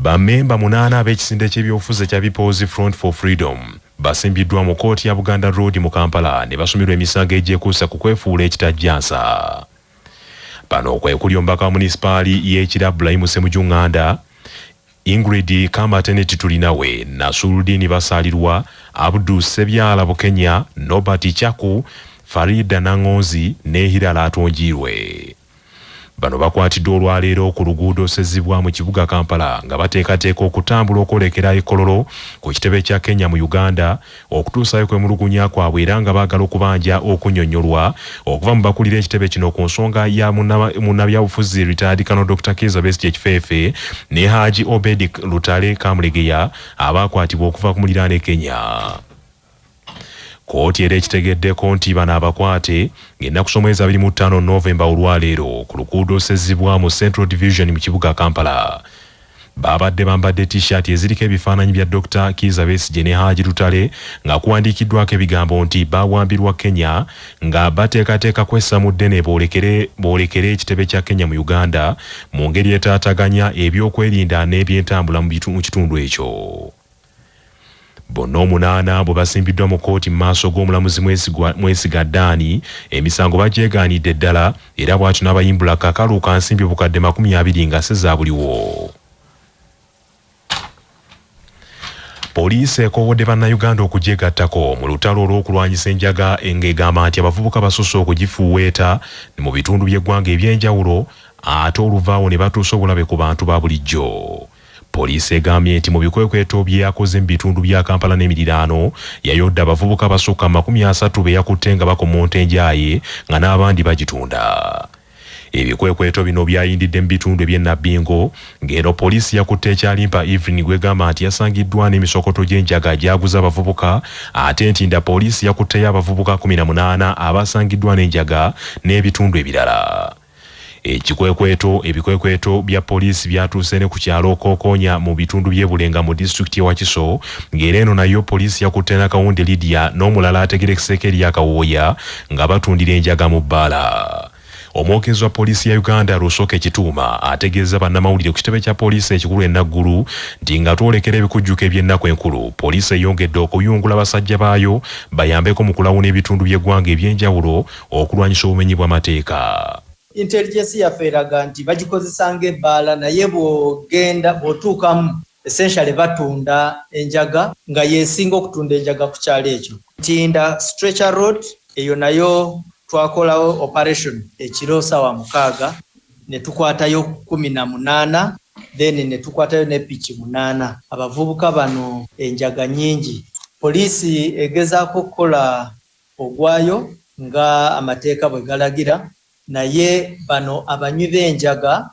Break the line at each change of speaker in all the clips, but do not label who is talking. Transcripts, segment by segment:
Bamemba 8 ab'ekisinde ky'ebyobufuzi kya People's Front for Freedom basimbiddwa mu kooti ya Buganda Road mu Kampala ne basomerwa emisango egyekuusa ku kwefuula ekitajjansa. Bano kwe kuli omubaka wa munisipaali y'Ekira Ibrahim Ssemujjunganda, Ingrid Kamatenet Tulinawe, Nasuludini Basalirwa, Abdul Sebyala Bukenya, Nobert Chaku, Farida Nangonzi ne Hirala Atonjirwe. Bano bakwatiddwa olwaleero ku luguudo Sezibwa mu kibuga Kampala nga bateekateeka okutambula okwolekera Kololo ku kitebe kya Kenya mu Uganda okutuusayo kwemulugunya kwabwe era nga baagala okubanja okunnyonnyolwa okuva mu bakulira ekitebe kino ku nsonga ya munnabyabufuzi retired Colonel Dr. Kizza Besigye Kifeefe ne Haji Obedi Lutale Kamulegeya abaakwatibwa okuva ku muliraano e Kenya. Kooti era ekitegeddeko nti bano abakwate ng'ennaku somwezi 25 Novemba olwaleero ku luguudo Sezibwa mu Central Division mu kibuga Kampala. Babadde bambadde t-shirt eziriko ebifaananyi bya Dr. Kizza Besigye ne Haji Lutale nga kuwandiikiddwako ebigambo nti baawambirwa Kenya nga bateekateeka kwessa mu ddene boolekere ekitebe kya Kenya mu Uganda mu ngeri etaataganya ebyokwerinda n'ebyentambula mu kitundu ekyo. Bonna 8 bwe basimbiddwa mu kooti mu maaso g'omulamuzi Mwesiga Ddaani emisango bagyegaanidde ddala era bw'atyo n'abayimbula kakalu ka nsimbi obukadde 20 nga se zaabuliwo. Poliisi ekowodde bannayuganda okugyegattako mu lutalo olw'okulwanyisa enjaga ng'egamba nti abavubuka basusse okugifuuweeta mu bitundu by'eggwanga eby'enjawulo ate oluvaawo ne batuusa obulabe ku bantu ba bulijjo. Poliisi egambye nti mu bikwekweto bye yakoze mu bitundu bya Kampala n'emiriraano yayodde abavubuka basukka 30 be yakutte nga bakomonta enjaaye nga n'abandi bagitunda. Ebikwekweto bino byayindidde mu bitundu by'e Nabbingo ng'eno poliisi yakutte ekyalimpa Evelyn gwegamba nti yasangiddwa n'emisokoto gy'enjaga gyaguza abavubuka ate nti nda poliisi yakutteyo abavubuka 18 abasangiddwa n'enjaga n'ebitundu ebirala. Ebikwekweto bya poliisi byatuuse ne ku kyalo Kokonya mu bitundu by'e Bulenga mu disitulikiti ya Wakiso ng'era eno nayo poliisi yakutte n'Akawunde Lydia n'omulala ategerekeseko erya Kawooya nga batundira enjaga mu bbaala. Omwogezi wa poliisi ya Uganda Lusoke Kituuma ategeeza bannamawulire ku kitebe kya poliisi ekikulu e Naggulu nti nga twolekera ebikujjuko eby'ennaku enkulu poliisi eyongedde okuyungula basajja baayo bayambeko mu kulawuna ebitundu by'eggwanga eby'enjawulo okulwanyisa obumenyi bw'amateeka.
Intelligence yaffe eraga nti bagikozesanga ebbaala naye bw'ogenda bw'otuukamu essentially batunda enjaga nga yeesinga okutunda enjaga ku kyalo ekyo. Ntinda Stretcher Road eyo nayo twakolawo operation ekiro ssaawa 6 ne tukwatayo 18 then ne tukwatayo ne piki 8. Abavubuka bano enjaga nyingi. Poliisi egezaako okukola ogwayo nga amateeka bwe galagira naye bano abanywi b'enjaga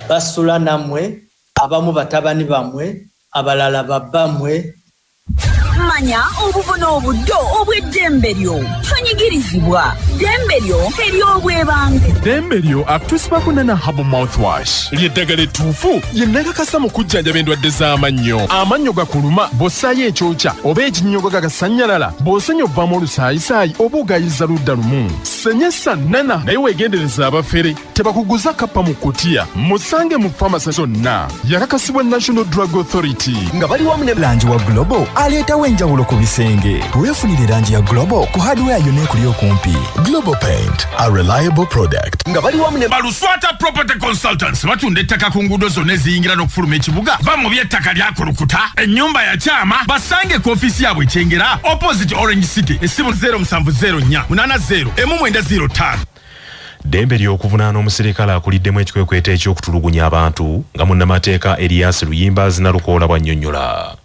basula nammwe abamu batabani bammwe abalala babbamwe.
Manya obubona obuddo obw'eddembe lyo tonyigirizibwa ddembe lyo ery'obwebange.
Ddembe lyo akutusibako nana Herbal Mouthwash ly'eddagala ettuufu yennakakasa mu kujjanjaba endwadde z'amannyo. Amannyo gakuluma bw'ossaayo ekyokya oba ekinnyogo gagasanyalala bw'osenya ovaamu olusaayisaayi oba ogayiza ludda lumu. Senyesa nana naye weegendereza abafere tebakuguza kappa mu kutiya musange mu famasi zonna. Yakakasibwa National Drug Authority
nga bali wamu ne langi wa Global aleetawo enjawulo ku bisenge. Weefunire langi ya Global ku hardware yonna ekuli okumpi.
Global Paint, a reliable product.
Nga bali wamu ne
Baluswata Property Consultants batunda ettaka ku nguudo zonna eziyingira n'okufuluma ekibuga. Va mu by'ettaka lyakulukuta ennyumba ya kyama basange ku ofiisi yaabwe ekyengera opposite Orange City essimu 0704 80 1905.
Ddembe ly'okuvunaana omusirikale akuliddemu ekikwekweto eky'okutulugunya abantu nga munnamateeka Elias Luyimba Zinalukoola bw'annyonnyola.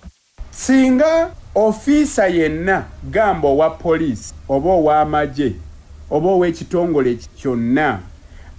Singa ofiisa yenna gamba owa poliisi oba ow'amagye oba ow'ekitongole kyonna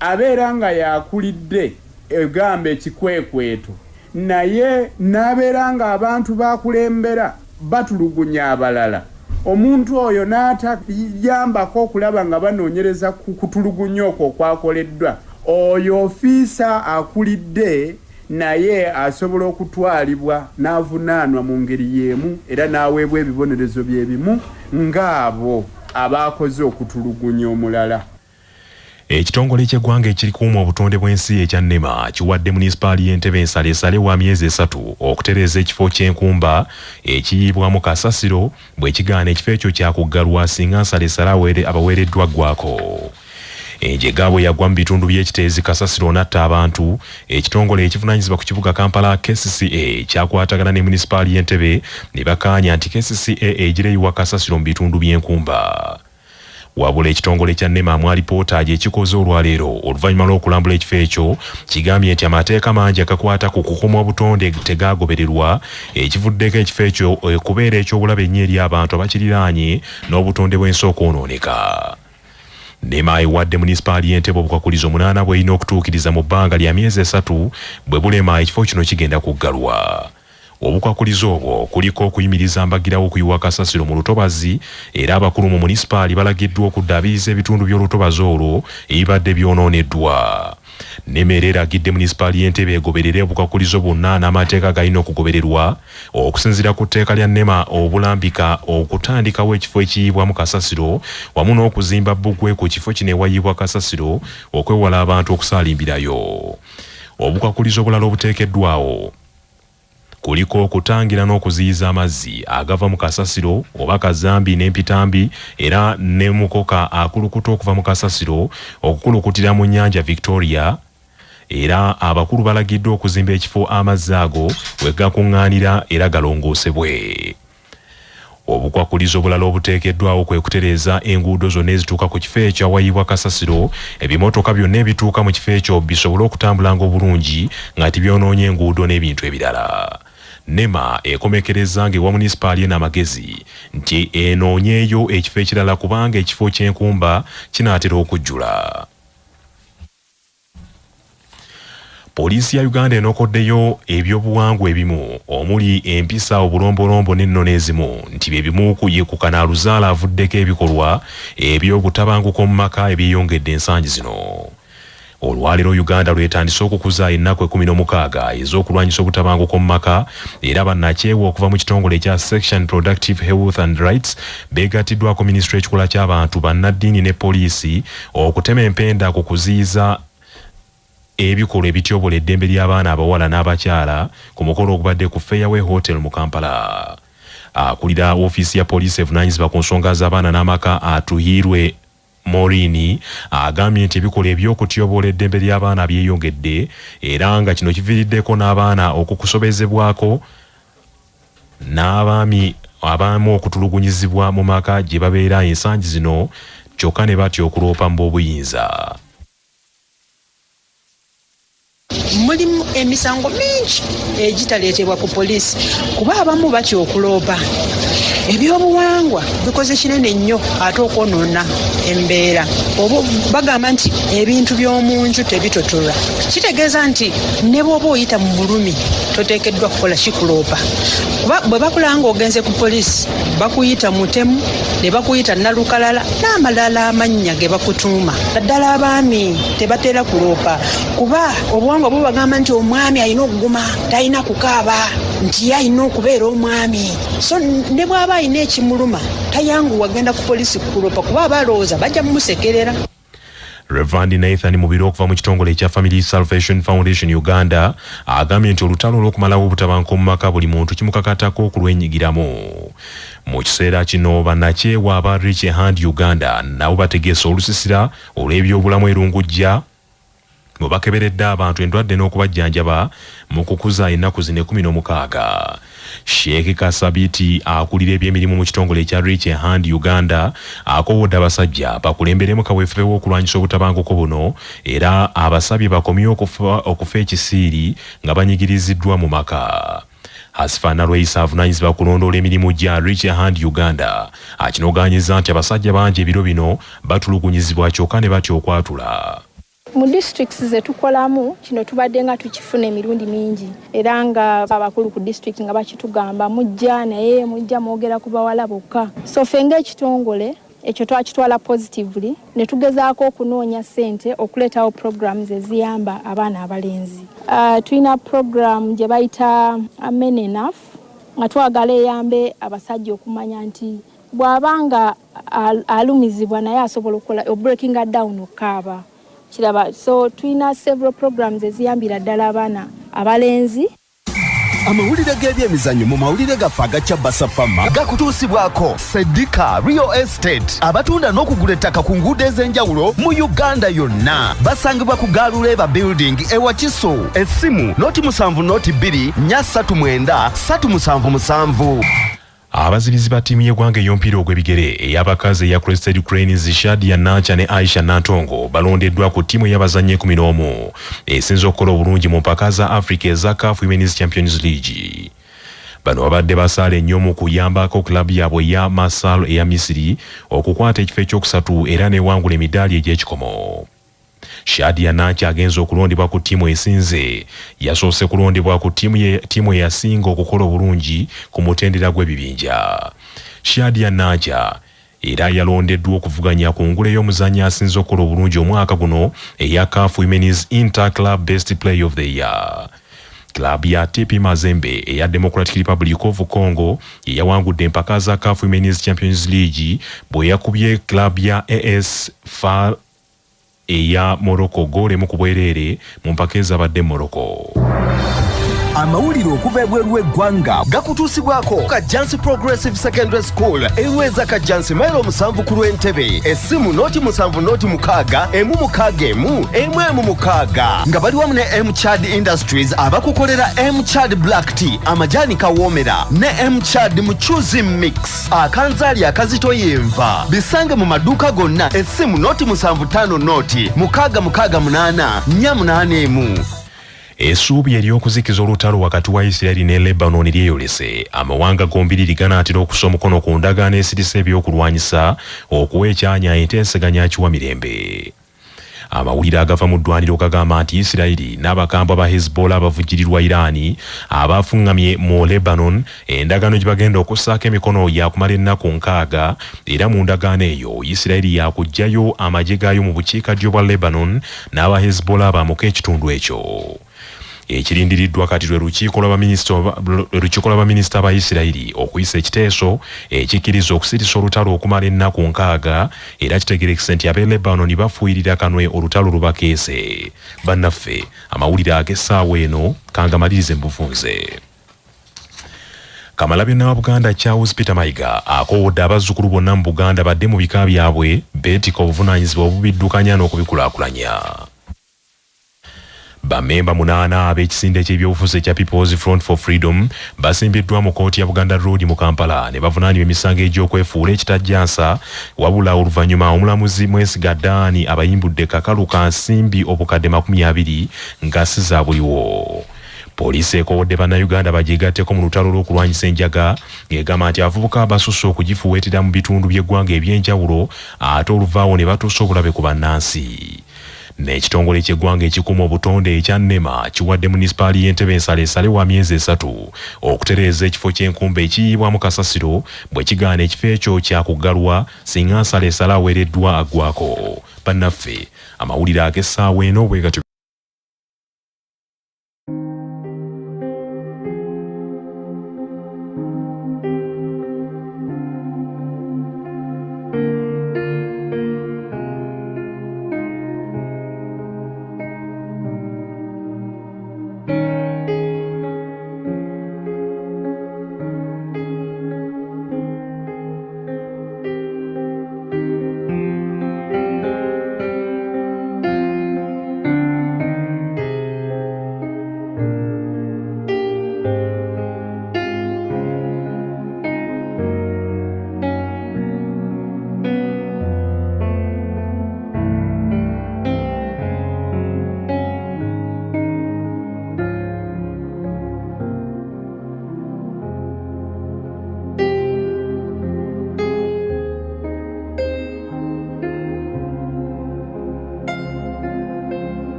abeera nga yakulidde egamba ekikwekweto naye n'abeera nga abantu bakulembera batulugunya abalala, omuntu oyo n'atayambako okulaba nga banoonyereza ku kutulugunya okwo okwakoleddwa, oyo ofiisa akulidde naye asobola okutwalibwa n'avunaanwa mu ngeri y'emu era n'aweebwa ebibonerezo byebimu ng'abo abaakoze okutulugunya omulala.
Ekitongole ky'eggwanga ekirikuuma obutonde bw'ensi ekya NEMA kiwadde munisipaali y'Entebbe ensaleesale wa myezi 3 okutereeza ekifo ky'enkumba ekiyiibwamu kasasiro bwe kigaana ekifo ekyo kyakuggalwa singa nsaleesale abaweereddwa ggwako. Enjega bwe yagwa mu bitundu by'ekiteezi kasasiro n'atta abantu, ekitongole ekivunaanyizibwa ku kibuga Kampala KCCA kyakwatagana ne munisipaali y'Entebbe ne bakaanya nti KCCA egireyiwa kasasiro mu bitundu by'enkumba. Wabula ekitongole kya NEMA mu alipoota ekikoze olwaleero oluvannyuma lw'okulambula ekifo ekyo kigambye nti amateeka mangi agakwata ku kukuuma obutonde tegaagobererwa ekivuddeko ekifo ekyo okubeera eky'obulabe ennyo eri abantu abakiriraanye n'obutonde bw'ensi okwonooneka. NEMA ewadde munisipaali y'Entebbe obukwakulizo 8 bw'erina okutuukiriza mu bbanga lya myezi 3 bwe bulema ekifo kino kigenda kuggalwa. Obukwakulizo obwo kuliko okuyimiriza mbagirawo okuyiwa kasasiro mu lutobazi era abakulu mu munisipaali balagiddwa okuddaabiriza ebitundu by'olutobazi olwo ebibadde byonooneddwa. NEMA eragidde munisipaali y'Entebbe egoberere obukwakulizo bwonna n'amateeka galina okugobererwa okusinziira ku tteeka lya NEMA obulambika okutandikawo ekifo ekiyiibwamu kasasiro wamu n'okuzimba bbugwe ku kifo kino ewayiibwa kasasiro okwewala abantu okusaalimbirayo. Obukwakulizo obulala obuteekeddwawo kuliko okutangira n'okuziyiza amazzi agava mu kasasiro oba kazambi n'empitambi era ne mukoka akulukuta okuva mu kasasiro okukulukutira mu nnyanja Victoria era abakulu balagiddwa okuzimba ekifo amazzi ago we gakuŋŋaanira era galongoosebwe. Obukwakulizo obulala obuteekeddwawo kwe kutereeza enguudo zonna ezituuka ku kifo ekyo awayiibwa kasasiro ebimotoka byonna ebituuka mu kifo ekyo bisobole okutambulanga obulungi nga tibyonoonye enguudo n'ebintu ebirala. NEMA ekomekereza ng'ewa munisipaali n'amagezi nti enoonyeeyo ekifo ekirala kubanga ekifo ky'enkumba kinaatera okujjula. Poliisi ya Uganda enokoddeyo ebyobuwangwa ebimu omuli empisa obulombolombo n'ennono ezimu nti bye bimu ku kanaaluzaala avuddeko ebikolwa eby'obutabanguko mu maka ebyeyongedde ensangi zino. Olwaleero Uganda lwetandise okukuza ennaku 16 ez'okulwanyisa obutabanguko mu maka era bannakyewa okuva mu kitongole ekya Section Productive Health and Rights beegatiddwako minisitule ekikola ky'abantu bannaddiini ne poliisi okutema empenda ku kuziyiza ebikolwa ebityobola eddembe ly'abaana abawala n'abakyala ku mukolo ogubadde ku Fairway Hotel mu Kampala. Akulira ofiisi ya poliisi evunaanyizibwa ku nsonga z'abaana n'amaka Atuhirwe Morini agambye nti ebikolwa eby'okutyobola eddembe ly'abaana byeyongedde era nga kino kiviiriddeko n'abaana okukusobezebwako n'abaami abamu okutulugunyizibwa mu maka gye babeera ensangi zino kyokka ne batya okuloopa mu b'obuyinza.
Mulimu emisango mingi egitaleetebwa ku poliisi kuba abamu batya okuloopa. Ebyobuwangwa bikoze kinene nnyo ate okwonoona embeera. Oba bagamba nti ebintu by'omu nju tebitotolwa. Kitegeeza nti ne bw'oba oyita mu bulumi toteekeddwa kukola kikuloopa. Kuba bwe bakulanga ogenze ku poliisi bakuyita mutemu ne bakuyita nalukalala n'amalala amannya ge bakutuuma. Naddala abaami tebateera kuloopa kuba obuwangwa bwo bagamba nti omwami alina okuguma talina kukaaba nti alina okubeera omwami. So ne bw'aba alina ekimuluma tayanguwa agenda ku poliisi kukuloopa kuba abalowooza bajja mumusekerera.
Reverend Nathan Mubiro okuva mu kitongole ekya Family Salvation Foundation Uganda agambye nti olutalo olw'okumalawo obutabanguko mu maka buli muntu kimukakatako okulwenyigiramu. Mu kiseera kino bannakyewa aba Reach a Hand Uganda nabo bategeesa olusisira olw'ebyobulamu erungujja bwe bakeberedde abantu endwadde n'okubajjanjaba mu kukuza ennaku zino 16. Sheikh Kasabiti akulira ebyemirimu mu kitongole ekya Reach a Hand Uganda akowodde abasajja bakulemberemu kaweefube w'okulwanyisa obutabanguko buno era abasabye bakomye okufa ekisiiri nga banyigiriziddwa mu maka. Hasfana Lweisa avunaanyizibwa kulondoola emirimu gya Reach a Hand Uganda akinogaanyiza nti abasajja bangi ebiro bino batulugunyizibwa kyokka ne batya okwatula.
Mu districts zetukolamu kino tubadde nga tukifuna emirundi mingi era nga abakulu ku district nga bakitugamba mujja naye mujja mwogera ku bawala bokka. So fenga ekitongole ekyo twakitwala positively ne tugezaako okunoonya ssente okuleetawo programs eziyamba abaana abalenzi. Tulina program gye bayita Men Enough nga twagala eyambe abasajja okumanya nti bw'abanga alumizibwa naye asobola okukola breaking down okukaaba kiraba. So tulina several programs eziyambira ddala abaana abalenzi.
Amawulire g'ebyemizannyo mu mawulire gaffe agacya Basafama gakutuusibwako Sedika Real Estate abatunda n'okugula ettaka ku nguudo ez'enjawulo mu Uganda yonna. Basangibwa ku Galuleba Building ewakiso. Essimu noti 7 nya 39 377.
Abazibizi ba ttiimu y'eggwanga ey'omupiira ogw'ebigere ey'abakazi eya Crested Cranes Shadia Nacha ne Aisha Nantongo balondeddwa ku ttiimu y'abazannyi 11 esinza okukola obulungi mu mpaka za Africa eza CAF Women's Champions League. Bano babadde basaala ennyo mu kuyambako klabu yaabwe ya Masal eya Misiri okukwata ekifo ekyokusatu era n'ewangula emidaali egy'ekikomo. Shadia Nacha agenza okulondebwa ku ttiimu esinze yasoose kulondebwa ku ttiimu eyasinga okukola obulungi ku mutendera gw'ebibinja. Shadia Nacha era yalondeddwa okuvuganya ku ngule y'omuzannyi asinze okukola obulungi omwaka guno eya CAF Women's Inter-Club Best Player of the Year. Klabu ya TP Mazembe eya Democratic Republic of Congo yawangudde empaka za CAF Women's Champions League bwe yakubye klabu ya AS FAR eya Morocco gole mu kubwerere mu mpaka ezabadde Morocco.
Amawulire okuva ebweru w'eggwanga gakutuusibwako Kajansi Progressive Secondary School eweeza Kajansi mailo 7 ku Lwentebe. Essimu noti 7 noti 6 emu 6 emu emu 6 nga bali wamu ne M-Chad Industries abakukolera M-Chad Black Tea amajani kawoomera ne M-Chad Muchuzi Mix akanzaali akazito yenva. Bisange mu maduuka gonna. Essimu noti 75 noti 668 4 emu.
Essuubi ery'okuzikiza olutalo wakati wa Isirayiri ne Lebanon lyeyolese. Amawanga gombiriri ganaatera okussa omukono ku ndagaano esirise ebyokulwanyisa okuwa ekyanya enteeseganya kiwa mirembe. Amawulire agava mu ddwaniro gagamba nti Isirayiri n'abakambwe ba Hezbollah abavujjirirwa Iraani abafungamye mu Lebanon endagaano gye bagenda okussaako emikono yakumala ennaku 6 era mu ndagaano eyo Isirayiri yakuggyayo amagye gaayo mu bukiikaddyo bwa Lebanon n'aba Hezbollah bamuka ekitundu ekyo. Ekirindiriddwa kati lwe lukiiko lw'abaminisita ba Isirayiri okuyisa ekiteeso ekikkiriza okusirisa olutalo okumala ennaku 6 era kitegerekese nti ab'e Lebanon bafuuyirira kanwe olutalo lubakeese. Bannaffe amawulire ag'essaawa eno kangamalirize mbufunze. Kamalabyonna wa Buganda Charles Peter Mayiga akoowodde abazzukulu bonna mu Buganda badde mu bika byabwe beetika obuvunaanyizibwa obubiddukanya n'okubikulaakulanya. Bamemba 8 ab'ekisinde ky'ebyobufuzi ekya People's Front for Freedom basimbiddwa mu kkooti ya Buganda Road mu Kampala ne bavunaanibwa emisango egy'okwefuula ekitajjansa wabula oluvannyuma omulamuzi Mwesiga Ddaani abayimbudde kakalu ka nsimbi obukadde 20 nga si za buliwo. Poliisi ekoowodde bannayuganda bagigatteko mu lutalo lw'okulwanyisa enjaga ng'egamba nti abavubuka basusse okugifuweetera mu bitundu by'eggwanga eby'enjawulo ate oluvaawo ne batuusa obulabe ku bannansi. N'ekitongole ky'eggwanga ekikuuma obutonde ekya NEMA kiwadde munisipaali y'Entebbe ensaleesale wa myezi 3 okutereeza ekifo ky'enkumba ekiyiibwamu kasasiro bwe kigaana ekifo ekyo kyakuggalwa singa nsaleesale aweereddwa aggwako. Bannaffe amawulire ag'essaawa eno bwe gatyo.